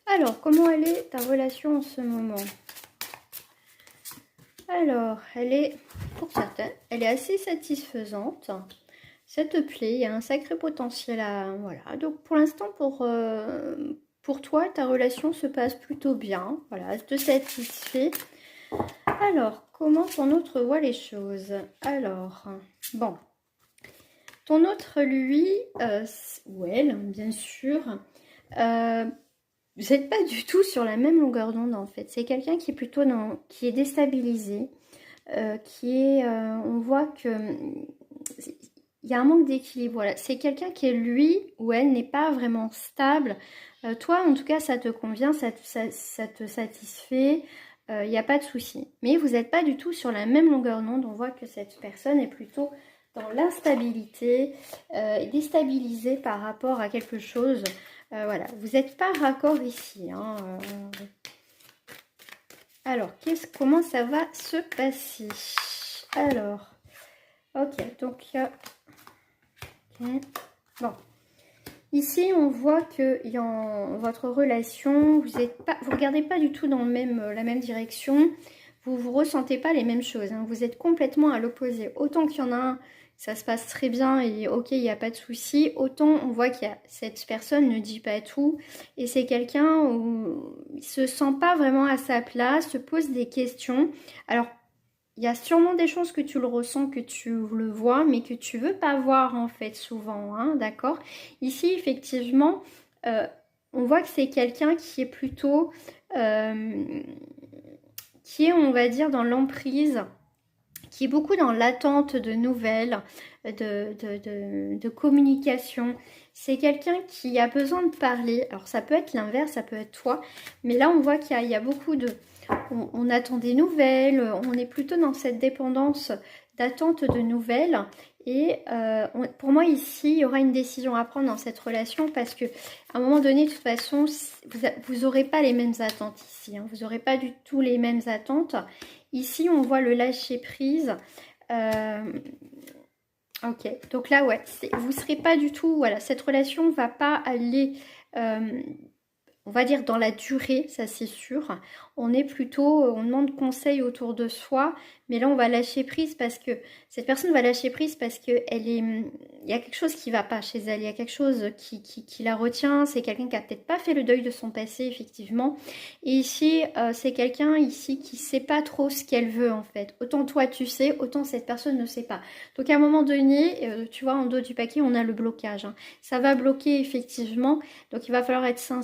Alors, comment elle est ta relation en ce moment? Alors, elle est, pour certains, elle est assez satisfaisante. Ça te plaît, il y a un sacré potentiel à... Voilà, donc pour l'instant, pour toi, ta relation se passe plutôt bien. Voilà, elle te satisfait. Alors, comment ton autre voit les choses? Alors, bon, ton autre, lui, ou elle, bien sûr, euh, vous n'êtes pas du tout sur la même longueur d'onde en fait. C'est quelqu'un qui est plutôt qui est déstabilisé, on voit que il y a un manque d'équilibre. Voilà. C'est quelqu'un qui est lui ou elle n'est pas vraiment stable. Toi, en tout cas, ça te convient, ça te satisfait. Il n'y a pas de souci. Mais vous n'êtes pas du tout sur la même longueur d'onde. On voit que cette personne est plutôt dans l'instabilité, déstabilisée par rapport à quelque chose. Voilà, vous n'êtes pas raccord ici. Hein. Alors, comment ça va se passer? Alors, ok, donc okay. Bon, ici on voit que dans votre relation, vous regardez pas du tout dans la même direction. Vous ressentez pas les mêmes choses. Hein. Vous êtes complètement à l'opposé. Autant qu'il y en a un, ça se passe très bien et ok, il n'y a pas de souci. Autant on voit qu'il y a cette personne ne dit pas tout et c'est quelqu'un où il se sent pas vraiment à sa place, se pose des questions. Alors il y a sûrement des choses que tu le ressens, que tu le vois, mais que tu veux pas voir en fait souvent, hein, d'accord? Ici, effectivement, euh, on voit que c'est quelqu'un qui est plutôt, qui est, on va dire, dans l'emprise, qui est beaucoup dans l'attente de nouvelles, de communication. C'est quelqu'un qui a besoin de parler. Alors ça peut être l'inverse, ça peut être toi, mais là on voit qu'il y a beaucoup de... On attend des nouvelles, on est plutôt dans cette dépendance d'attente de nouvelles. Et pour moi ici, il y aura une décision à prendre dans cette relation parce que à un moment donné, de toute façon, vous n'aurez pas les mêmes attentes ici. Hein. Vous n'aurez pas du tout les mêmes attentes. Ici, on voit le lâcher prise. Ok, donc là, ouais, vous ne serez pas du tout... Voilà, cette relation ne va pas aller... on va dire dans la durée, ça c'est sûr. On est plutôt, on demande conseil autour de soi, mais là on va lâcher prise parce que cette personne va lâcher prise parce que il y a quelque chose qui va pas chez elle, il y a quelque chose qui la retient. C'est quelqu'un qui a peut-être pas fait le deuil de son passé effectivement. Et ici, c'est quelqu'un ici qui sait pas trop ce qu'elle veut en fait. Autant toi tu sais, autant cette personne ne sait pas. Donc à un moment donné, tu vois en dos du paquet on a le blocage. Hein. Ça va bloquer effectivement, donc il va falloir être sincère.